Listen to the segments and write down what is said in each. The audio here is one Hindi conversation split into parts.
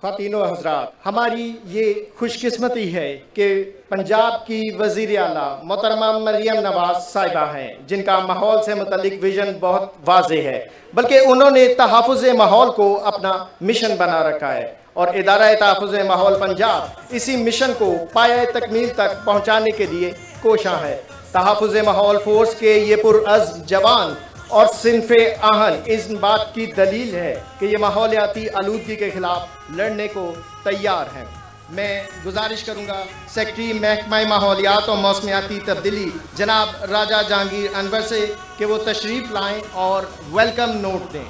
ख़वातीनो हज़रात, हमारी ये खुशकिस्मती है कि पंजाब की वज़ीर आला मोहतरमा मरियम नवाज़ साहिबा हैं, जिनका माहौल से मुतल्लिक विज़न बहुत वाज़ेह है, बल्कि उन्होंने तहफ़्फ़ुज़ माहौल को अपना मिशन बना रखा है और इदारा तहफ़्फ़ुज़ माहौल पंजाब इसी मिशन को पाया तकमील तक पहुँचाने के लिए कोशां है। तहफ़्फ़ुज़ माहौल फोर्स के ये पुरअज़्म जवान और सिन्फ़े आहन इस बात की दलील है कि ये माहौलियाती आलूदगी के ख़िलाफ़ लड़ने को तैयार हैं। मैं गुजारिश करूँगा सेक्रेटरी महकमा माहौलियात और मौसमियाती तब्दीली जनाब राजा जहांगीर अनवर से कि वो तशरीफ़ लाएँ और वेलकम नोट दें।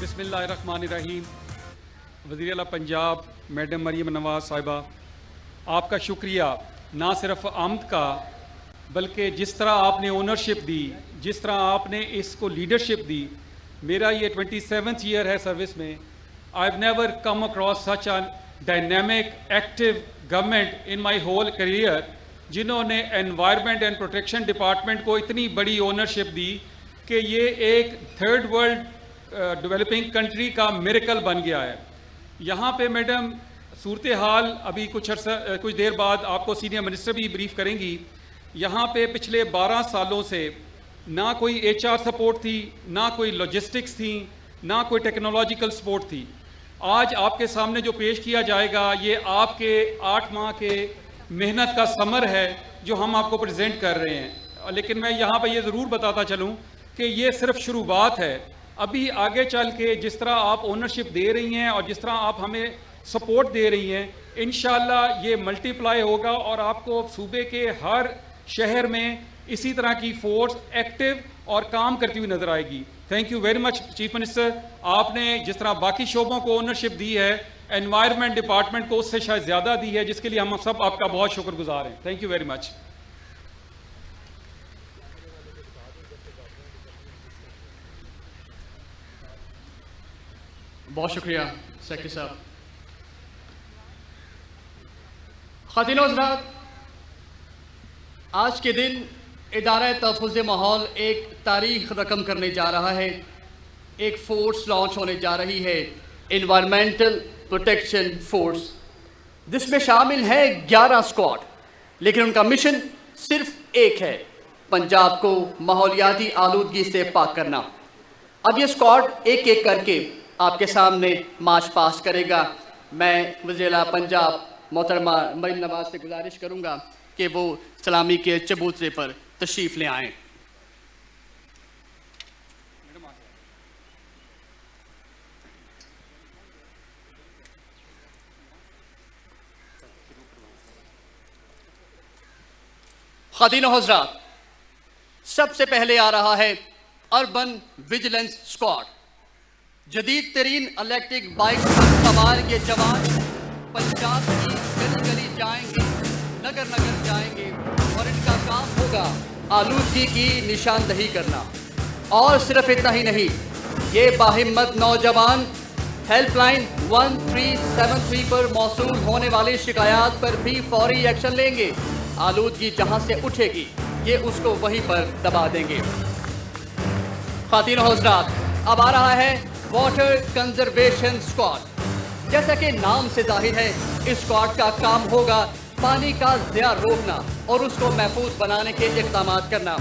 बिस्मिल्लाहिर्रहमानिर्रहीम। वज़ीर आला पंजाब मैडम मरियम नवाज़ साहिबा, आपका शुक्रिया ना सिर्फ आमद का, बल्कि जिस तरह आपने ओनरशिप दी, जिस तरह आपने इसको लीडरशिप दी। मेरा ये 27th ईयर है सर्विस में। I have never come across such a dynamic active government in my whole career, जिन्होंने एनवायरनमेंट एंड प्रोटेक्शन डिपार्टमेंट को इतनी बड़ी ओनरशिप दी कि ये एक थर्ड वर्ल्ड डेवलपिंग कंट्री का मिरेकल बन गया है। यहाँ पे मैडम सूरत हाल अभी कुछ देर बाद आपको सीनियर मिनिस्टर भी ब्रीफ करेंगी। यहाँ पे पिछले 12 सालों से ना कोई HR सपोर्ट थी, ना कोई लॉजिस्टिक्स थी, ना कोई टेक्नोलॉजिकल सपोर्ट थी। आज आपके सामने जो पेश किया जाएगा ये आपके 8 माह के मेहनत का समर है जो हम आपको प्रेजेंट कर रहे हैं। लेकिन मैं यहाँ पे ये ज़रूर बताता चलूँ कि ये सिर्फ शुरुआत है। अभी आगे चल के जिस तरह आप ओनरशिप दे रही हैं और जिस तरह आप हमें सपोर्ट दे रही हैं, इंशाल्लाह ये मल्टीप्लाई होगा और आपको सूबे के हर शहर में इसी तरह की फोर्स एक्टिव और काम करती हुई नजर आएगी। Thank you very much chief minister. आपने जिस तरह बाकी शोबों को ओनरशिप दी है, एनवायरनमेंट डिपार्टमेंट को उससे शायद ज़्यादा दी है, जिसके लिए हम सब आपका बहुत शुक्रगुजार हैं। Thank you very much. बहुत शुक्रिया सेक्रेटरी साहब। ख़वातीनो हज़रात, आज के दिन इदारा तहफ़्फ़ुज़ माहौल एक तारीख़ रकम करने जा रहा है। एक फ़ोर्स लॉन्च होने जा रही है, इन्वायरमेंटल प्रोटेक्शन फ़ोर्स, जिसमें शामिल है 11 स्क्वाड, लेकिन उनका मिशन सिर्फ एक है, पंजाब को माहौलियाती आलूदगी से पाक करना। अब ये स्क्वाड एक एक करके आपके सामने मार्च पास करेगा। मैं वज़ीर आला पंजाब मोहतरमा मरियम नवाज़ से गुजारिश करूँगा कि वो सलामी के चबूतरे पर तशरीफ़ ले आएँ। ख़वातीनो हज़रात, सबसे पहले आ रहा है अर्बन विजिलेंस स्क्वाड। जदीद तरीन इलेक्ट्रिक बाइक पर सवार ये जवान पंजाब की गली गली जाएंगे, नगर नगर जाएंगे और इनका काम होगा आलूदगी की निशानदही करना। और सिर्फ इतना ही नहीं, ये बाहिम्मत नौजवान हेल्पलाइन 1373 पर मौसूल होने वाली शिकायत पर भी फौरी एक्शन लेंगे। आलूदगी जहां से उठेगी ये उसको वहीं पर दबा देंगे। ख़वातीनो हज़रात, अब आ रहा है वाटर कंजर्वेशन स्क्वाड। जैसा कि नाम से जाहिर है, इस स्क्वाड का काम होगा पानी का ज़िया रोकना और उसको महफूज बनाने के इक़दाम करना।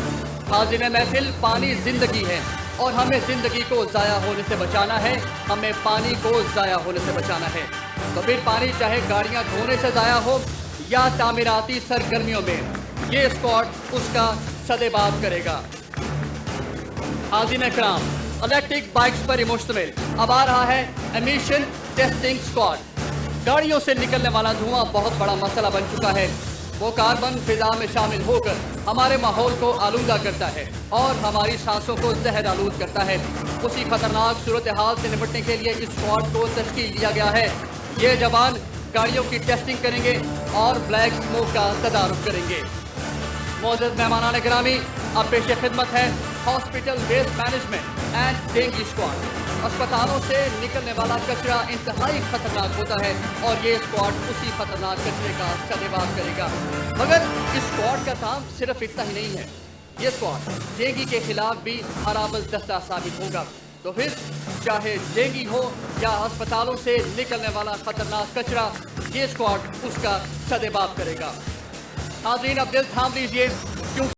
हाज़िर महफिल, पानी ज़िंदगी है और हमें ज़िंदगी को ज़ाया होने से बचाना है, हमें पानी को ज़ाया होने से बचाना है। तो फिर पानी चाहे गाड़ियाँ धोने से ज़ाया हो या तामीराती सरगर्मियों में, ये स्क्वाड उसका सदेबाब करेगा। हाज़िर इकराम, इलेक्ट्रिक बाइक्स पर मुश्तमिल अब आ रहा है एमिशन टेस्टिंग स्क्वाड। गाड़ियों से निकलने वाला धुआं बहुत बड़ा मसला बन चुका है। वो कार्बन फिजा में शामिल होकर हमारे माहौल को आलूदा करता है और हमारी सांसों को जहर आलूद करता है। उसी खतरनाक सूरत हाल से निपटने के लिए इस स्क्वाड को तश्कील दिया गया है। ये जवान गाड़ियों की टेस्टिंग करेंगे और ब्लैक स्मोक का तदारुक करेंगे। मौजूद मेहमानान गिरामी, अब पेश खिदमत है hospital waste management and dengue squad. अस्पतालों से निकलने वाला कचरा इंतहाई खतरनाक होता है और ये स्क्वाड उसी खतरनाक कचरे का सदेबाग करेगा। मगर इस स्क्वाड का काम सिर्फ इतना ही नहीं है, ये स्क्वाड डेंगू के खिलाफ भी हराबल दस्ता साबित होगा। तो फिर चाहे डेंगू हो या अस्पतालों से निकलने वाला खतरनाक कचरा, ये स्क्वाड उसका सदेबाग करेगा। नाज़रीन, अब दिल थाम लीजिए क्योंकि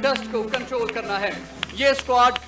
डस्ट को कंट्रोल करना है। ये स्क्वाड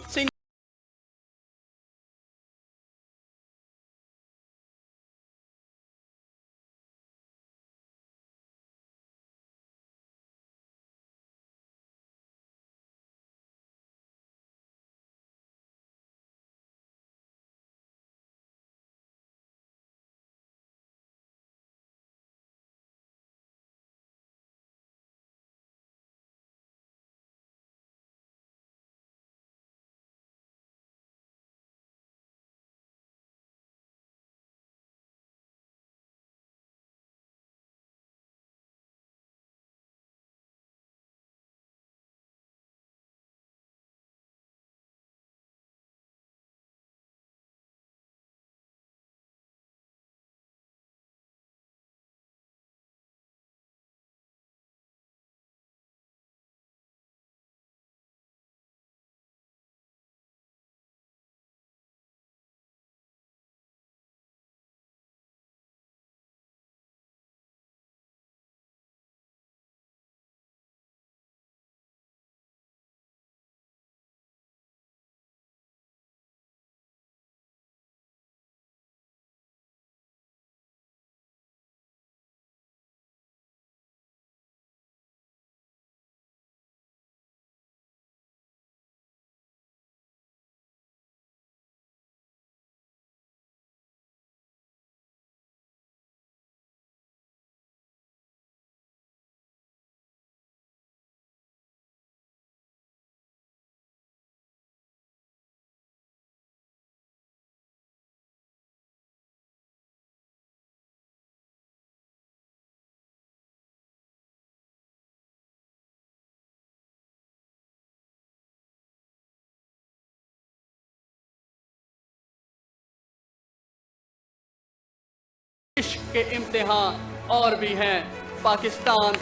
इश्क के इम्तिहान और भी हैं। पाकिस्तान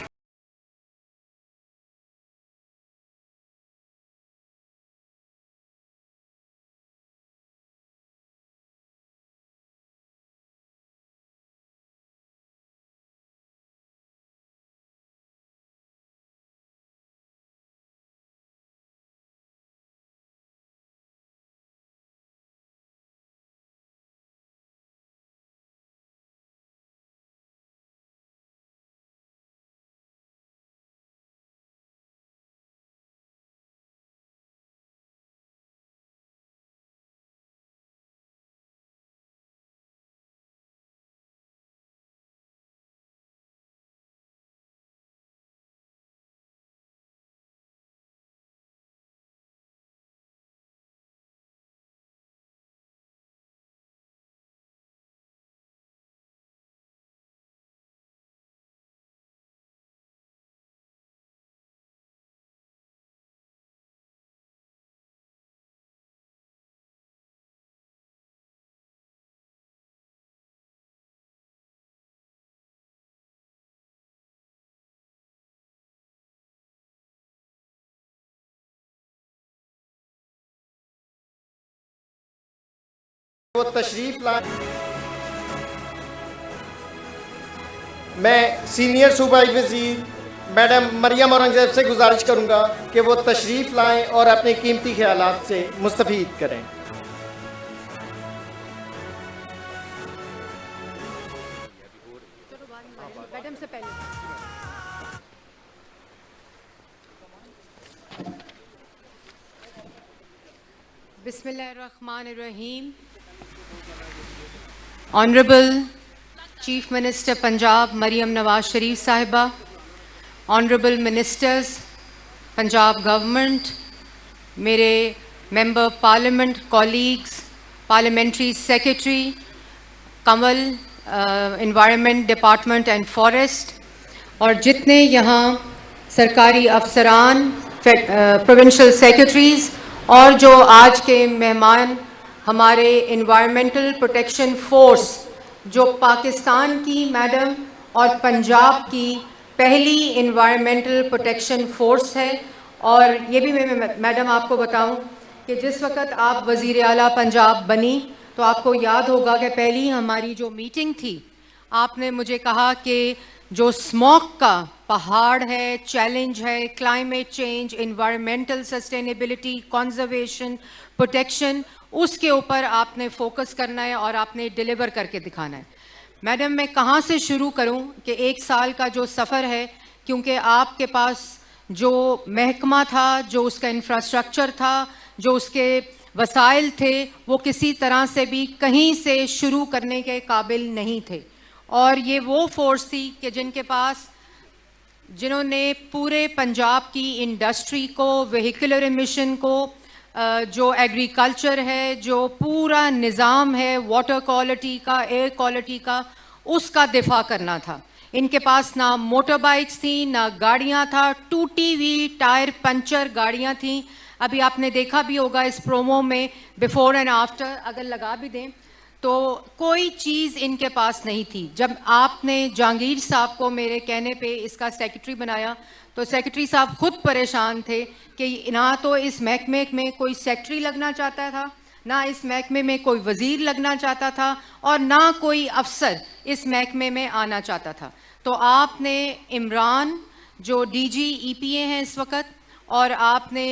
वो तशरीफ लाएं। मैं सीनियर सूबाई वज़ीर मैडम मरियम औरंगज़ेब से गुजारिश करूंगा कि वो तशरीफ लाएं और अपने कीमती ख्यालात से मुस्तफ़ीद करें। मैडम से पहले बिस्मिल्लाहिर्रहमानिर्रहीम। Honourable chief minister Punjab Maryam Nawaz Sharif साहिबा, ऑनरेबल मिनिस्टर्स पंजाब गवर्नमेंट, मेरे member parliament colleagues, parliamentary secretary Kanwal environment department and forest, और जितने यहाँ सरकारी अफसरान, प्रोविंशियल सेक्रेटरीज़ और जो आज के मेहमान हमारे एनवायरमेंटल प्रोटेक्शन फोर्स, जो पाकिस्तान की मैडम और पंजाब की पहली एनवायरमेंटल प्रोटेक्शन फोर्स है। और ये भी मैं मैडम आपको बताऊं कि जिस वक्त आप वज़ीर आला पंजाब बनी तो आपको याद होगा कि पहली हमारी जो मीटिंग थी, आपने मुझे कहा कि जो स्मॉग का पहाड़ है, चैलेंज है, climate change, environmental sustainability, conservation, protection, उसके ऊपर आपने फोकस करना है और आपने डिलीवर करके दिखाना है। मैडम, मैं कहाँ से शुरू करूँ कि एक साल का जो सफ़र है, क्योंकि आपके पास जो महकमा था, जो उसका इंफ्रास्ट्रक्चर था, जो उसके वसाइल थे, वो किसी तरह से भी कहीं से शुरू करने के काबिल नहीं थे। और ये वो फोर्स थी कि जिन्होंने पूरे पंजाब की इंडस्ट्री को, व्हीकुलर एमिशन को, जो एग्रीकल्चर है, जो पूरा निज़ाम है वाटर क्वालिटी का, एयर क्वालिटी का, उसका दिफा करना था। इनके पास ना मोटर बाइक्स थी, ना गाड़ियाँ था, टूटी हुई टायर पंचर गाड़ियाँ थी। अभी आपने देखा भी होगा इस प्रोमो में बिफोर एंड आफ्टर, अगर लगा भी दें तो कोई चीज़ इनके पास नहीं थी। जब आपने जहांगीर साहब को मेरे कहने पे इसका सेक्रेटरी बनाया तो सेक्रेटरी साहब खुद परेशान थे कि ना तो इस महकमे में कोई सेक्रेटरी लगना चाहता था, ना इस महकमे में कोई वज़ीर लगना चाहता था, और ना कोई अफसर इस महकमे में आना चाहता था। तो आपने इमरान जो डीजी ईपीए हैं इस वक्त, और आपने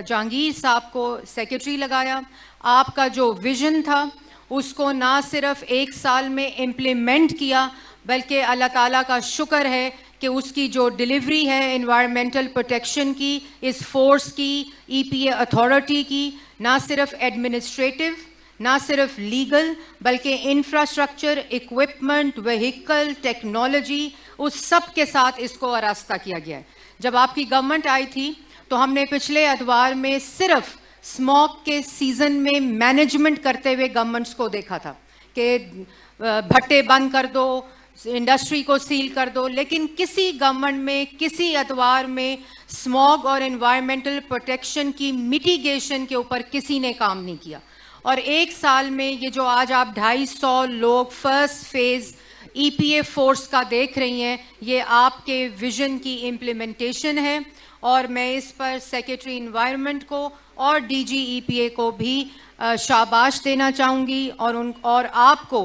जहांगीर साहब को सेक्रेटरी लगाया। आपका जो विज़न था उसको ना सिर्फ एक साल में इम्प्लीमेंट किया, बल्कि अल्लाह ताला का शुक्र है कि उसकी जो डिलीवरी है एनवायरमेंटल प्रोटेक्शन की, इस फोर्स की, ईपीए अथॉरिटी की, ना सिर्फ एडमिनिस्ट्रेटिव, ना सिर्फ लीगल, बल्कि इंफ्रास्ट्रक्चर, इक्विपमेंट, व्हीकल, टेक्नोलॉजी, उस सब के साथ इसको आरास्ता किया गया है। जब आपकी गवर्नमेंट आई थी तो हमने पिछले अदवार में सिर्फ स्मॉग के सीज़न में मैनेजमेंट करते हुए गवर्नमेंट्स को देखा था कि भट्टे बंद कर दो, इंडस्ट्री को सील कर दो, लेकिन किसी गवर्नमेंट में, किसी अदवार में स्मॉग और एनवायरमेंटल प्रोटेक्शन की मिटिगेशन के ऊपर किसी ने काम नहीं किया। और एक साल में ये जो आज आप 250 लोग फर्स्ट फेज़ ईपीए फोर्स का देख रही हैं, ये आपके विजन की इम्प्लीमेंटेशन है। और मैं इस पर सेक्रेटरी एनवायरनमेंट को और डीजी ईपीए को भी शाबाश देना चाहूँगी, और आपको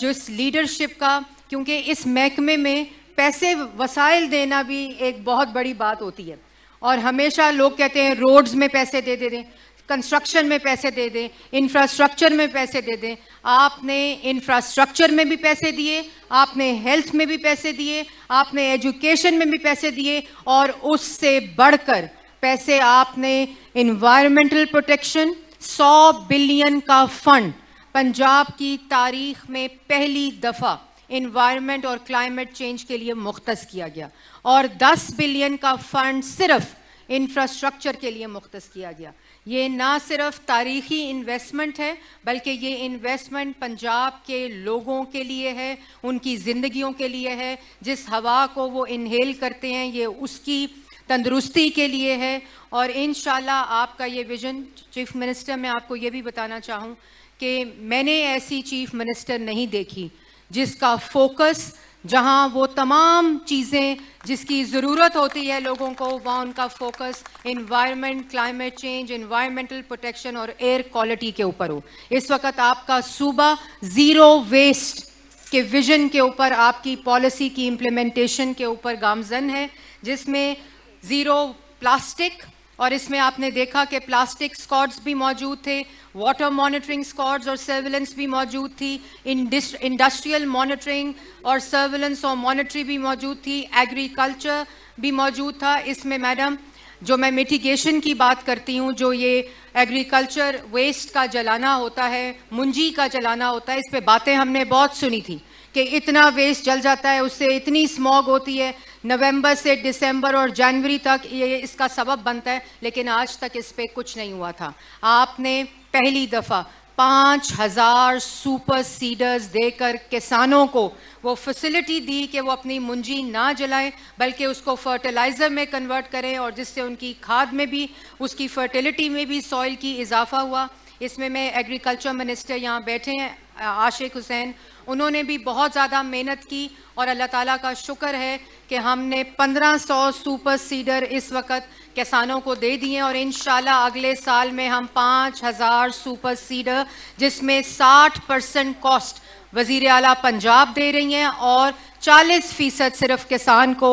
जिस लीडरशिप का, क्योंकि इस महकमे में पैसे वसाइल देना भी एक बहुत बड़ी बात होती है। और हमेशा लोग कहते हैं रोड्स में पैसे दे दें, कंस्ट्रक्शन में पैसे दे दें, इंफ्रास्ट्रक्चर में पैसे दे दें। आपने इंफ्रास्ट्रक्चर में भी पैसे दिए, आपने हेल्थ में भी पैसे दिए, आपने एजुकेशन में भी पैसे दिए, और उससे बढ़कर पैसे आपने एनवायरमेंटल प्रोटेक्शन, 100 बिलियन का फंड पंजाब की तारीख में पहली दफ़ा एनवायरनमेंट और क्लाइमेट चेंज के लिए मुख्तस किया गया, और 10 बिलियन का फंड सिर्फ इंफ्रास्ट्रक्चर के लिए मुख्तस किया गया। ये ना सिर्फ तारीखी इन्वेस्टमेंट है, बल्कि ये इन्वेस्टमेंट पंजाब के लोगों के लिए है, उनकी ज़िंदगियों के लिए है। जिस हवा को वो इनहेल करते हैं ये उसकी तंदुरुस्ती के लिए है। और इंशाल्लाह आपका ये विज़न, चीफ मिनिस्टर, मैं आपको ये भी बताना चाहूँ कि मैंने ऐसी चीफ मिनिस्टर नहीं देखी जिसका फोकस जहां वो तमाम चीज़ें जिसकी ज़रूरत होती है लोगों को, वहाँ उनका focus environment, climate change, environmental protection और एयर क्वालिटी के ऊपर हो। इस वक्त आपका सूबा ज़ीरो वेस्ट के विजन के ऊपर, आपकी पॉलिसी की इम्प्लीमेंटेशन के ऊपर गामजन है, जिसमें ज़ीरो प्लास्टिक, और इसमें आपने देखा कि प्लास्टिक स्क्वाड्स भी मौजूद थे, वाटर मॉनिटरिंग स्क्वाड्स और सर्विलेंस भी मौजूद थी, इंडस्ट्रियल मॉनिटरिंग और सर्विलेंस और मॉनिटरी भी मौजूद थी, एग्रीकल्चर भी मौजूद था। इसमें मैडम जो मैं मिटिगेशन की बात करती हूँ, जो ये एग्रीकल्चर वेस्ट का जलाना होता है, मुंजी का जलाना होता है, इस पे बातें हमने बहुत सुनी थी कि इतना वेस्ट जल जाता है, उससे इतनी स्मॉग होती है, नवंबर से दिसंबर और जनवरी तक ये इसका सबब बनता है, लेकिन आज तक इस पे कुछ नहीं हुआ था। आपने पहली दफ़ा 5,000 सुपर सीडर्स देकर किसानों को वो फैसिलिटी दी कि वो अपनी मुंजी ना जलाएं, बल्कि उसको फर्टिलाइज़र में कन्वर्ट करें, और जिससे उनकी खाद में भी, उसकी फर्टिलिटी में भी सॉइल की इजाफा हुआ। इसमें मैं एग्रीकल्चर मिनिस्टर यहाँ बैठे हैं आशिक हुसैन, उन्होंने भी बहुत ज़्यादा मेहनत की, और अल्लाह ताला का शुक्र है कि हमने 1500 सुपर सीडर इस वक्त किसानों को दे दिए, और इंशाल्लाह अगले साल में हम 5,000 सुपर सीडर, जिसमें 60% कॉस्ट वज़ीर आला पंजाब दे रही हैं और 40% सिर्फ किसान को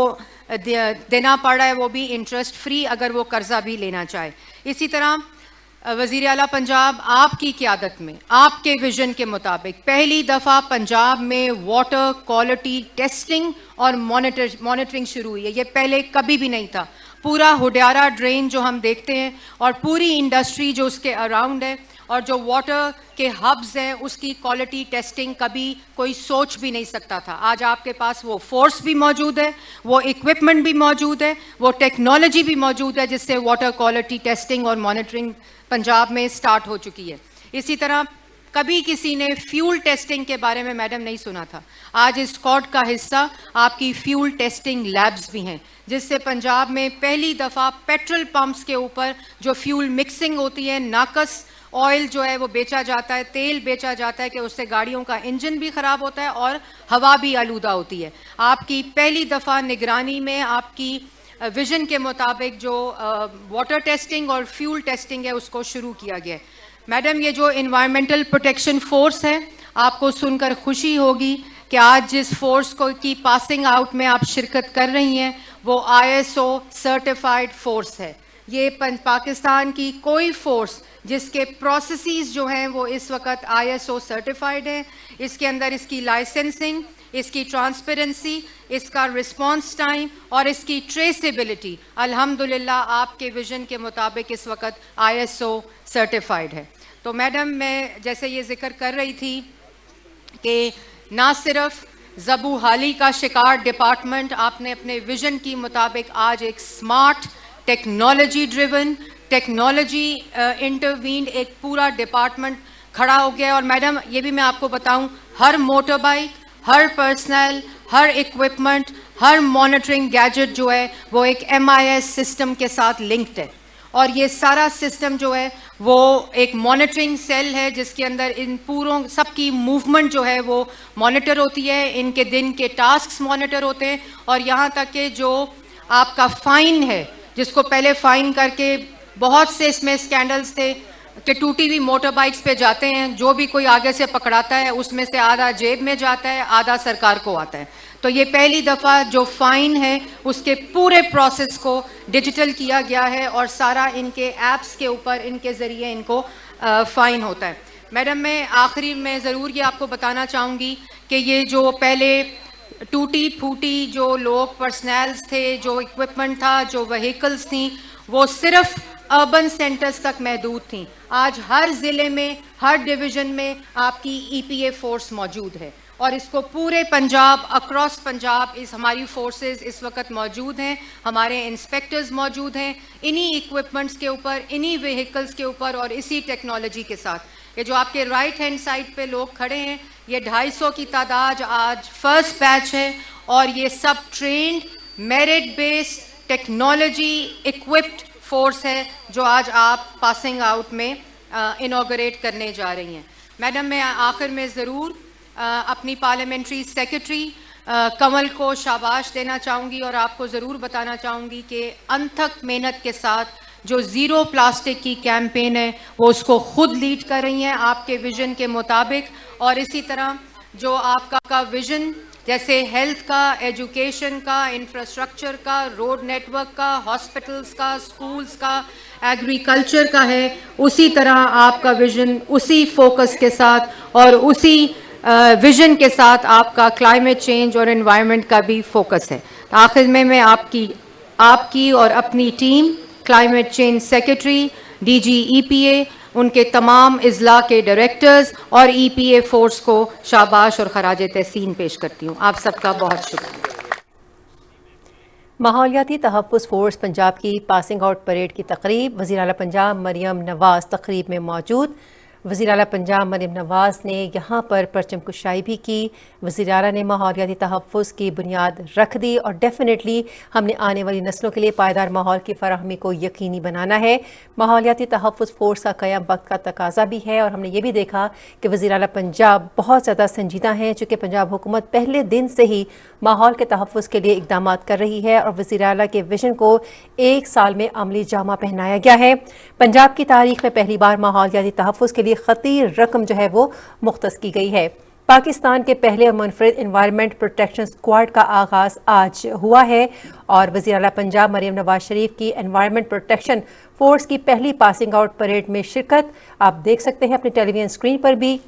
देना पड़ रहा है, वो भी इंटरेस्ट फ्री अगर वो कर्जा भी लेना चाहे। इसी तरह वज़ीर आला पंजाब आपकी क़यादत में, आपके विजन के मुताबिक पहली दफ़ा पंजाब में वाटर क्वालिटी टेस्टिंग और मॉनिटरिंग शुरू हुई है। ये पहले कभी भी नहीं था। पूरा हुड्यारा ड्रेन जो हम देखते हैं और पूरी इंडस्ट्री जो उसके अराउंड है और जो वाटर के हब्स हैं, उसकी क्वालिटी टेस्टिंग कभी कोई सोच भी नहीं सकता था। आज आपके पास वो फोर्स भी मौजूद है, वो इक्विपमेंट भी मौजूद है, वो टेक्नोलॉजी भी मौजूद है, जिससे वाटर क्वालिटी टेस्टिंग और मॉनिटरिंग पंजाब में स्टार्ट हो चुकी है। इसी तरह कभी किसी ने फ्यूल टेस्टिंग के बारे में मैडम नहीं सुना था। आज इस स्क्वाड का हिस्सा आपकी फ्यूल टेस्टिंग लैब्स भी हैं, जिससे पंजाब में पहली दफ़ा पेट्रोल पंप्स के ऊपर जो फ्यूल मिक्सिंग होती है, नाकस ऑयल जो है वो बेचा जाता है, तेल बेचा जाता है कि उससे गाड़ियों का इंजन भी ख़राब होता है और हवा भी आलूदा होती है। आपकी पहली दफ़ा निगरानी में आपकी विजन के मुताबिक जो वाटर टेस्टिंग और फ्यूल टेस्टिंग है उसको शुरू किया गया है। मैडम, ये जो इन्वायरमेंटल प्रोटेक्शन फोर्स है, आपको सुनकर खुशी होगी कि आज जिस फोर्स को की पासिंग आउट में आप शिरकत कर रही हैं वो ISO सर्टिफाइड फोर्स है। ये पाकिस्तान की कोई फोर्स जिसके प्रोसेसेस जो हैं वो इस वक्त ISO सर्टिफाइड है। इसके अंदर इसकी लाइसेंसिंग, इसकी ट्रांसपेरेंसी, इसका रिस्पांस टाइम और इसकी ट्रेसेबिलिटी अल्हम्दुलिल्लाह आपके विजन के मुताबिक इस वक्त ISO सर्टिफाइड है। तो मैडम, मैं जैसे ये जिक्र कर रही थी कि ना सिर्फ ज़बू हाली का शिकार डिपार्टमेंट आपने अपने विजन की मुताबिक आज एक smart technology driven, technology intervened एक पूरा डिपार्टमेंट खड़ा हो गया। और मैडम, ये भी मैं आपको बताऊं, हर मोटर बाइक, हर पर्सनल, हर इक्विपमेंट, हर मॉनिटरिंग गैजेट जो है वो एक MIS सिस्टम के साथ लिंक्ड है, और ये सारा सिस्टम जो है वो एक मॉनिटरिंग सेल है जिसके अंदर इन पूरों सबकी मूवमेंट जो है वो मॉनिटर होती है, इनके दिन के टास्क्स मॉनिटर होते हैं, और यहाँ तक कि जो आपका फ़ाइन है, जिसको पहले फ़ाइन करके बहुत से इसमें स्कैंडल्स थे कि टूटी हुई मोटर बाइक्स पे जाते हैं, जो भी कोई आगे से पकड़ाता है उसमें से आधा जेब में जाता है, आधा सरकार को आता है। तो ये पहली दफ़ा जो फ़ाइन है उसके पूरे प्रोसेस को डिजिटल किया गया है और सारा इनके ऐप्स के ऊपर, इनके ज़रिए इनको फ़ाइन होता है। मैडम, मैं आखिरी में ज़रूर ये आपको बताना चाहूँगी कि ये जो पहले टूटी फूटी जो लोग पर्सनल्स थे, जो इक्विपमेंट था, जो व्हीकल्स थी, वो सिर्फ अर्बन सेंटर्स तक महदूद थी। आज हर ज़िले में, हर डिवीज़न में आपकी EPA फोर्स मौजूद है, और इसको पूरे पंजाब, अक्रॉस पंजाब इस हमारी फोर्सेस इस वक्त मौजूद हैं, हमारे इंस्पेक्टर्स मौजूद हैं इन्हीं इक्विपमेंट्स के ऊपर, इन्हीं व्हीकल्स के ऊपर और इसी टेक्नोलॉजी के साथ। ये जो आपके राइट हैंड साइड पे लोग खड़े हैं, ये 250 की तादाद आज फर्स्ट बैच है, और ये सब trend, merit based, technology equipped force है जो आज आप पासिंग आउट में इनॉग्रेट करने जा रही हैं। मैडम, मैं आखिर में ज़रूर अपनी पार्लियामेंट्री सेक्रेटरी कमल को शाबाश देना चाहूँगी और आपको ज़रूर बताना चाहूँगी कि अनथक मेहनत के साथ जो ज़ीरो प्लास्टिक की कैंपेन है वो उसको खुद लीड कर रही हैं आपके विज़न के मुताबिक। और इसी तरह जो आपका विज़न जैसे हेल्थ का, एजुकेशन का, इंफ्रास्ट्रक्चर का, रोड नेटवर्क का, हॉस्पिटल्स का, स्कूल्स का, एग्रीकल्चर का है, उसी तरह आपका विज़न उसी फोकस के साथ और उसी विज़न के साथ आपका क्लाइमेट चेंज और एनवायरनमेंट का भी फोकस है। आखिर में मैं आपकी और अपनी team, climate change secretary, DG EPA, उनके तमाम इजला के डायरेक्टर्स और ईपीए फोर्स को शाबाश और खराज तहसीन पेश करती हूँ। आप सबका बहुत शुक्रिया। माहौलियाती तहफ़्फ़ुज़ फोर्स पंजाब की पासिंग आउट परेड की तकरीब, वज़ीर आला पंजाब मरियम नवाज़ तकरीब में मौजूद। वज़ीर आला पंजाब मरियम नवाज़ ने यहाँ पर परचम कुशाई भी की। वज़ीर आला ने माहौलियाती तहफ़्फ़ुज़ की बुनियाद रख दी और डेफिनेटली हमने आने वाली नस्लों के लिए पायदार माहौल की फराहमी को यकीनी बनाना है। माहौलियाती तहफ़्फ़ुज़ फोर्स का क़याम वक्त का तकाजा भी है और हमने ये भी देखा कि वज़ीर आला पंजाब बहुत ज़्यादा संजीदा हैं, चूँकि पंजाब हुकूमत पहले दिन से ही माहौल के तहफ़्फ़ुज़ के लिए इक़दाम कर रही है और वज़ीर आला के विजन को 1 साल में अमली जामा पहनाया गया है। पंजाब की तारीख में पहली बार माहौलियाती तहफ़्फ़ुज़ के लिए खतीर रकम जो है वो मुख्तस की गई है। पाकिस्तान के पहले और मुनफरिद एनवायरनमेंट प्रोटेक्शन स्क्वाड का आगाज़ आज हुआ है और वज़ीर आला पंजाब मरियम नवाज शरीफ की एनवायरनमेंट प्रोटेक्शन फोर्स की पहली पासिंग आउट परेड में शिरकत आप देख सकते हैं अपनी टेलीविजन स्क्रीन पर भी।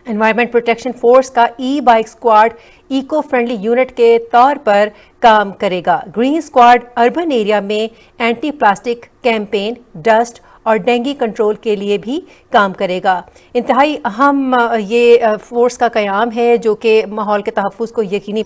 एनवायरनमेंट प्रोटेक्शन फोर्स का E bike squad eco friendly unit के तौर पर काम करेगा। ग्रीन स्क्वाड अर्बन एरिया में एंटी प्लास्टिक कैंपेन, डस्ट और डेंगू कंट्रोल के लिए भी काम करेगा। इंतहाई अहम ये फोर्स का क़याम है जो कि माहौल के तहफ़्फ़ुज़ को यकीनी